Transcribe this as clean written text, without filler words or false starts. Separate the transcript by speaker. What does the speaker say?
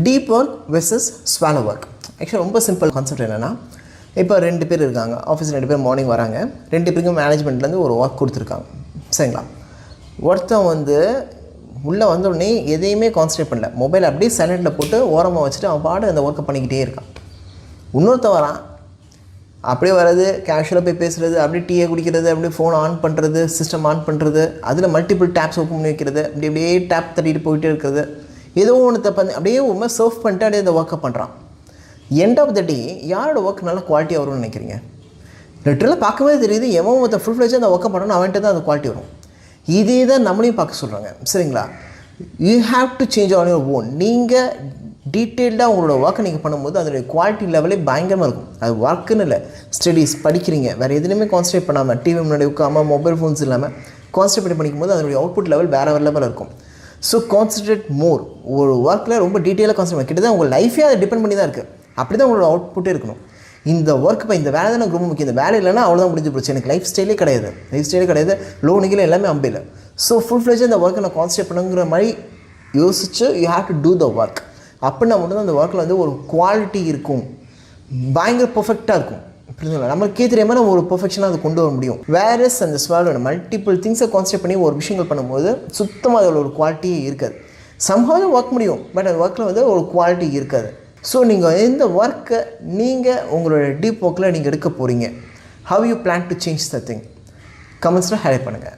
Speaker 1: Deep work versus swallow work. ஆக்சுவலாக ரொம்ப simple concept என்னென்னா, இப்போ 2 பேர் இருக்காங்க, ஆஃபீஸ் 2 பேர் மார்னிங் வராங்க, 2 பேருக்கும் மேனேஜ்மெண்ட்லேருந்து ஒரு ஒர்க் கொடுத்துருக்காங்க. சரிங்களா? ஒருத்தன் வந்து உள்ளே வந்தோடனே எதையுமே கான்சன்ட்ரேட் பண்ணல, மொபைல் அப்படியே சைலண்டில் போட்டு ஓரமாக வச்சுட்டு அவன் பாடு அந்த ஒர்க்கை பண்ணிக்கிட்டே இருக்கான். இன்னொருத்தன் வரான், அப்படியே வர்றது, கேஷுவலாக போய் பேசுகிறது, அப்படியே டீயை குடிக்கிறது, அப்படியே ஃபோன் ஆன் பண்ணுறது, சிஸ்டம் ஆன் பண்ணுறது, அதில் மல்டிபிள் டேப்ஸ் ஓப்பன் பண்ணி வைக்கிறது, அப்படியே டேப் தட்டிட்டு போயிட்டே இருக்கிறது, ஏதோ ஒன்று பண்ணி அப்படியே உண்மை சர்வ் பண்ணிட்டு அப்படியே அந்த ஒர்க்கை பண்ணுறான். எண்ட் ஆஃப் த டே யாரோட ஒர்க் நல்லா குவாலிட்டியாக வரும்னு நினைக்கிறீங்க? லிட்டரலாக பார்க்கவே தெரியுது, எவன் ஒருத்தர் ஃபுல் ஃப்ளெஜ்ஜாக அந்த ஒர்க்கை பண்ணணும் அவன்கிட்ட தான் அந்த குவாலிட்டி வரும். இதே தான் நம்மளையும் பார்க்க சொல்கிறாங்க. சரிங்களா? You have to change on your own. நீங்கள் டீட்டெயில்டாக உங்களோட ஒர்க்கை நீங்கள் பண்ணும்போது அதோடைய குவாலிட்டி லெவலே பயங்கரமாக இருக்கும். அது ஒர்க்குன்னு இல்லை, ஸ்டடீஸ் படிக்கிறீங்க, வேறு எதுலையுமே கான்சன்ட்ரேட் பண்ணாமல், டிவி முன்னாடி உட்காமல், மொபைல் ஃபோன்ஸ் இல்லாமல் கான்சன்ட்ரேட் படிக்கும்போது அதனுடைய அவுட்புட் லெவல் வேறு லெவலில் இருக்கும். ஸோ கான்சன்ட்ரேட் மோர். ஒரு ஒர்க்கில் ரொம்ப டீட்டெயிலாக கான்சன்ட்ரேட் கிட்டத்தட்ட உங்கள் லைஃபே அதை டிபெண்ட் பண்ணி தான் இருக்குது. அப்படி தான் உங்களோட அவுட்புட்டே இருக்கணும். இந்த ஒர்க் இப்போ இந்த வேலை தான் எனக்கு ரொம்ப முக்கியம், இந்த வேலை இல்லைன்னா அவ்வளோதான் முடிஞ்சு போச்சு, எனக்கு லைஃப் ஸ்டைலே கிடையாது, லோனுகளே எல்லாமே அம்பில். ஸோ ஃபுல் ஃப்ளெஜ் அந்த ஒர்க்கை நான் கான்சன்ட்ரேட் பண்ணுங்கிற மாதிரி யோசிச்சு you have to do the work. அப்படின்னா மட்டும்தான் அந்த ஒர்க்கில் வந்து ஒரு குவாலிட்டி இருக்கும், பயங்கர பர்ஃபெக்டாக இருக்கும். புரிஞ்சுங்களா? நம்மளுக்கே தெரியாமல் நம்ம ஒரு பர்ஃபெக்ஷனாக அதை கொண்டு வர முடியும். வேறஸ் அந்த ஸ்வாலோ மல்டிபிள் திங்ஸை கான்சன்ட்ரேட் பண்ணி ஒரு விஷயங்கள் பண்ணும்போது சுத்தமாக அதில் ஒரு குவாலிட்டியே இருக்காது. சம்ஹவ் ஒர்க் முடியும், பட் அந்த ஒர்க்கில் வந்து ஒரு குவாலிட்டி இருக்காது. ஸோ நீங்கள் இந்த ஒர்க்கை நீங்கள் உங்களோட டீப் ஒர்க்கில் நீங்கள் எடுக்க போகிறீங்க, how you plan to change the thing? கமெண்ட்ஸில் ஹைலைட் பண்ணுங்கள்.